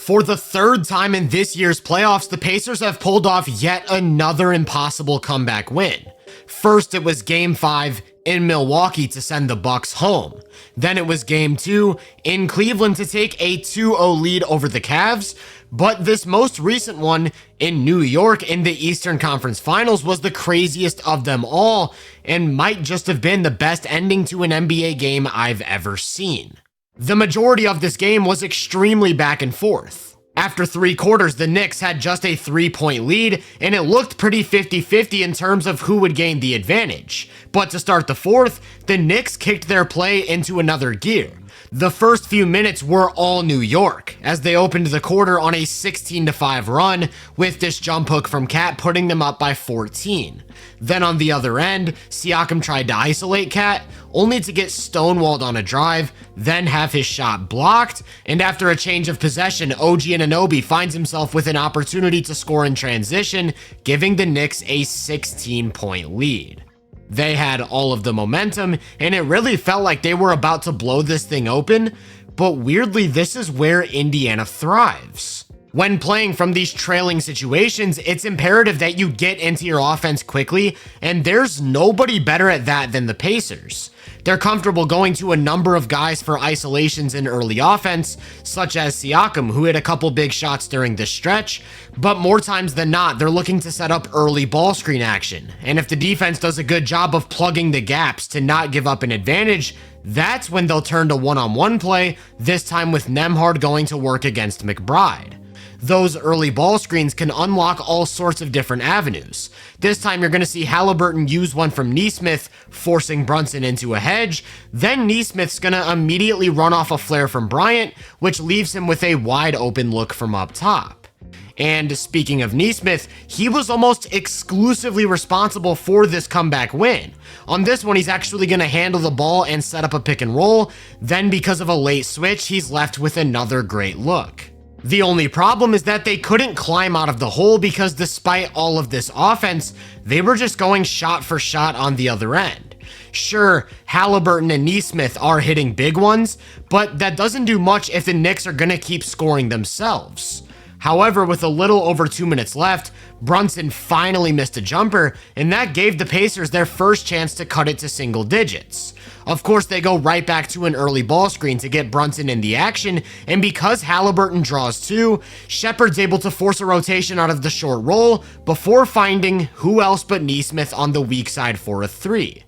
For the third time in this year's playoffs, the Pacers have pulled off yet another impossible comeback win. First, it was Game 5 in Milwaukee to send the Bucks home. Then it was Game 2 in Cleveland to take a 2-0 lead over the Cavs. But this most recent one in New York in the Eastern Conference Finals was the craziest of them all and might just have been the best ending to an NBA game I've ever seen. The majority of this game was extremely back and forth. After 3 quarters, the Knicks had just a 3-point lead, and it looked pretty 50-50 in terms of who would gain the advantage. But to start the fourth, the Knicks kicked their play into another gear. The first few minutes were all New York, as they opened the quarter on a 16-5 run, with this jump hook from Cat putting them up by 14. Then on the other end, Siakam tried to isolate Cat, only to get stonewalled on a drive, then have his shot blocked, and after a change of possession, OG Anunoby finds himself with an opportunity to score in transition, giving the Knicks a 16-point lead. They had all of the momentum, and it really felt like they were about to blow this thing open, but weirdly, this is where Indiana thrives. When playing from these trailing situations, it's imperative that you get into your offense quickly, and there's nobody better at that than the Pacers. They're comfortable going to a number of guys for isolations in early offense, such as Siakam, who hit a couple big shots during this stretch, but more times than not, they're looking to set up early ball screen action. And if the defense does a good job of plugging the gaps to not give up an advantage, that's when they'll turn to one-on-one play, this time with Nembhard going to work against McBride. Those early ball screens can unlock all sorts of different avenues. This time you're going to see Halliburton use one from Nesmith, forcing Brunson into a hedge. Then Nesmith's going to immediately run off a flare from Bryant, which leaves him with a wide open look from up top. And speaking of Nesmith, he was almost exclusively responsible for this comeback win. On this one, he's actually going to handle the ball and set up a pick and roll. Then because of a late switch, he's left with another great look. The only problem is that they couldn't climb out of the hole because despite all of this offense, they were just going shot for shot on the other end. Sure, Halliburton and Nesmith are hitting big ones, but that doesn't do much if the Knicks are going to keep scoring themselves. However, with a little over 2 minutes left, Brunson finally missed a jumper, and that gave the Pacers their first chance to cut it to single digits. Of course, they go right back to an early ball screen to get Brunson in the action, and because Halliburton draws 2, Shepard's able to force a rotation out of the short roll before finding who else but Nesmith on the weak side for a 3.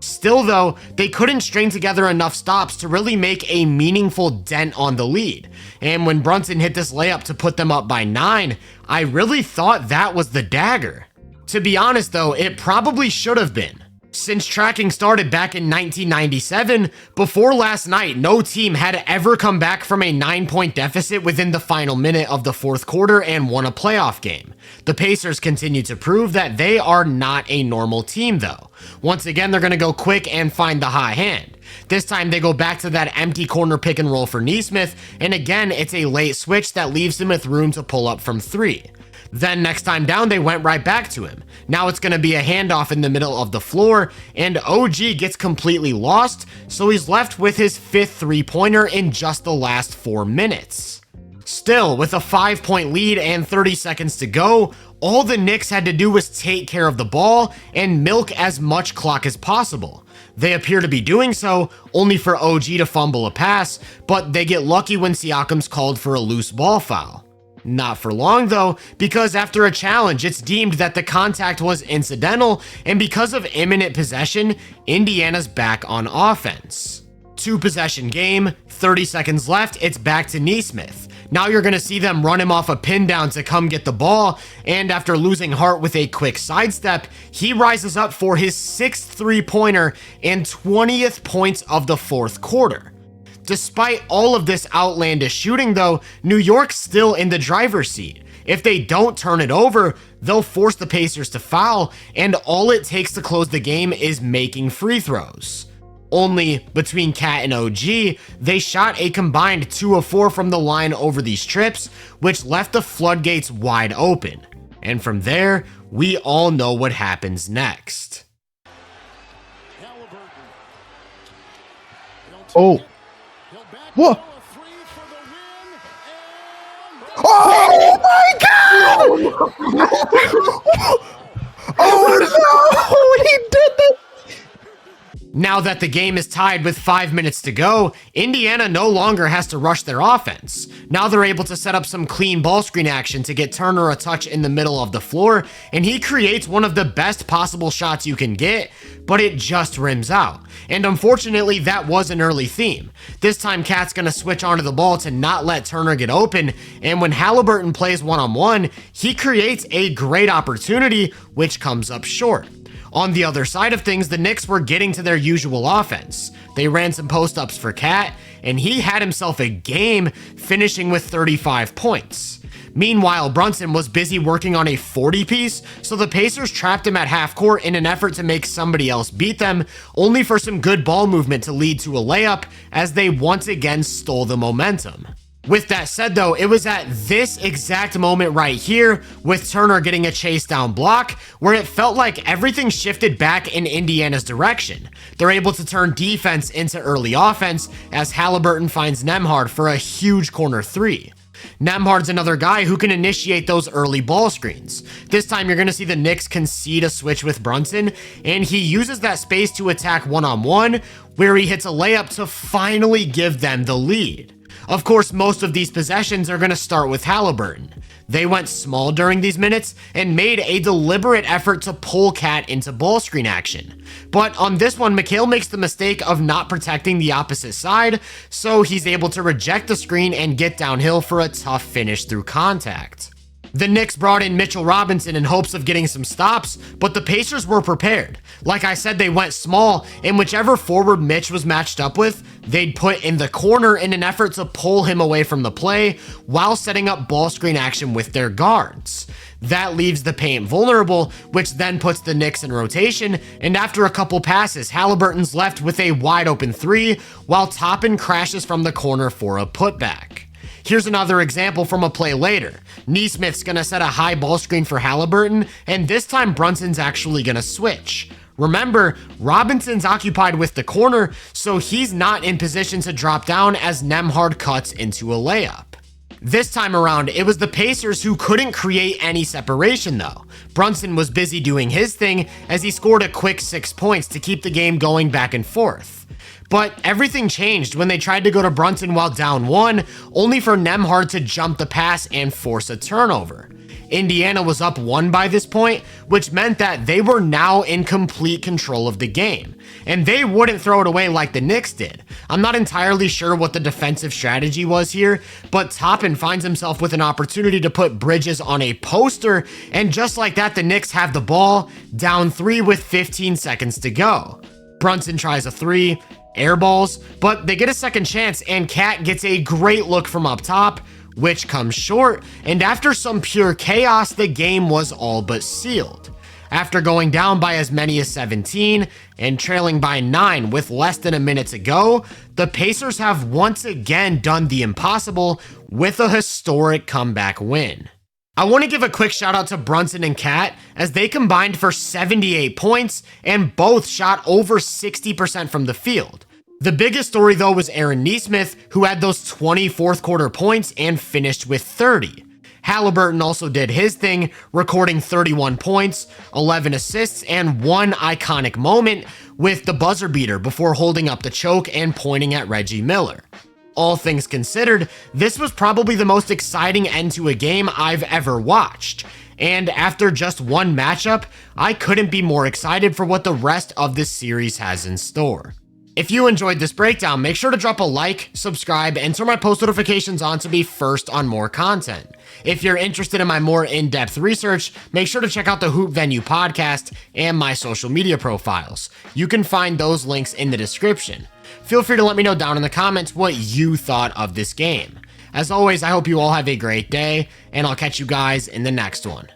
Still though, they couldn't string together enough stops to really make a meaningful dent on the lead. And when Brunson hit this layup to put them up by 9, I really thought that was the dagger. To be honest though, it probably should have been. Since tracking started back in 1997, before last night, no team had ever come back from a 9-point deficit within the final minute of the fourth quarter and won a playoff game. The Pacers continue to prove that they are not a normal team though. Once again, they're going to go quick and find the high hand. This time they go back to that empty corner pick and roll for Nesmith, and again, it's a late switch that leaves him with room to pull up from 3. Then next time down, they went right back to him. Now it's going to be a handoff in the middle of the floor, and OG gets completely lost, so he's left with his 5th 3-pointer in just the last 4 minutes. Still, with a 5-point lead and 30 seconds to go, all the Knicks had to do was take care of the ball and milk as much clock as possible. They appear to be doing so, only for OG to fumble a pass, but they get lucky when Siakam's called for a loose ball foul. Not for long though, because after a challenge, it's deemed that the contact was incidental, and because of imminent possession, Indiana's back on offense. 2-possession game, 30 seconds left, it's back to Nesmith. Now you're going to see them run him off a pin down to come get the ball, and after losing heart with a quick sidestep, he rises up for his 6th 3-pointer and 20th points of the fourth quarter. Despite all of this outlandish shooting though, New York's still in the driver's seat. If they don't turn it over, they'll force the Pacers to foul, and all it takes to close the game is making free throws. Only between Cat and OG, they shot a combined 2 of 4 from the line over these trips, which left the floodgates wide open. And from there, we all know what happens next. Oh. What? Oh my god! Oh no! He did that! Now that the game is tied with 5 minutes to go, Indiana no longer has to rush their offense. Now they're able to set up some clean ball screen action to get Turner a touch in the middle of the floor, and he creates one of the best possible shots you can get, but it just rims out. And unfortunately, that was an early theme. This time, Cat's gonna switch onto the ball to not let Turner get open, and when Halliburton plays one-on-one, he creates a great opportunity, which comes up short. On the other side of things, the Knicks were getting to their usual offense. They ran some post-ups for Cat, and he had himself a game, finishing with 35 points. Meanwhile, Brunson was busy working on a 40-piece, so the Pacers trapped him at half court in an effort to make somebody else beat them, only for some good ball movement to lead to a layup, as they once again stole the momentum. With that said though, it was at this exact moment right here, with Turner getting a chase down block, where it felt like everything shifted back in Indiana's direction. They're able to turn defense into early offense, as Halliburton finds Nembhard for a huge corner three. Nembhard's another guy who can initiate those early ball screens. This time you're going to see the Knicks concede a switch with Brunson, and he uses that space to attack one-on-one, where he hits a layup to finally give them the lead. Of course, most of these possessions are going to start with Halliburton. They went small during these minutes and made a deliberate effort to pull Cat into ball screen action. But on this one, Mikal makes the mistake of not protecting the opposite side, so he's able to reject the screen and get downhill for a tough finish through contact. The Knicks brought in Mitchell Robinson in hopes of getting some stops, but the Pacers were prepared. Like I said, they went small, and whichever forward Mitch was matched up with, they'd put in the corner in an effort to pull him away from the play while setting up ball screen action with their guards. That leaves the paint vulnerable, which then puts the Knicks in rotation, and after a couple passes, Halliburton's left with a wide open three, while Toppin crashes from the corner for a putback. Here's another example from a play later. Nesmith's gonna set a high ball screen for Halliburton, and this time Brunson's actually gonna switch. Remember, Robinson's occupied with the corner, so he's not in position to drop down as Nembhard cuts into a layup. This time around, it was the Pacers who couldn't create any separation though. Brunson was busy doing his thing as he scored a quick 6 points to keep the game going back and forth. But everything changed when they tried to go to Brunson while down one, only for Nembhard to jump the pass and force a turnover. Indiana was up 1 by this point, which meant that they were now in complete control of the game, and they wouldn't throw it away like the Knicks did. I'm not entirely sure what the defensive strategy was here, but Toppin finds himself with an opportunity to put Bridges on a poster, and just like that, the Knicks have the ball, down 3 with 15 seconds to go. Brunson tries a 3, airballs, but they get a second chance, and Cat gets a great look from up top, which comes short, and after some pure chaos, the game was all but sealed. After going down by as many as 17 and trailing by 9 with less than a minute to go, the Pacers have once again done the impossible with a historic comeback win. I want to give a quick shout out to Brunson and Cat, as they combined for 78 points and both shot over 60% from the field. The biggest story though was Aaron Nesmith, who had those 20 fourth quarter points and finished with 30. Halliburton also did his thing, recording 31 points, 11 assists, and one iconic moment with the buzzer beater before holding up the choke and pointing at Reggie Miller. All things considered, this was probably the most exciting end to a game I've ever watched. And after just one matchup, I couldn't be more excited for what the rest of this series has in store. If you enjoyed this breakdown, make sure to drop a like, subscribe, and turn my post notifications on to be first on more content. If you're interested in my more in-depth research, make sure to check out the Hoop Venue podcast and my social media profiles. You can find those links in the description. Feel free to let me know down in the comments what you thought of this game. As always, I hope you all have a great day, and I'll catch you guys in the next one.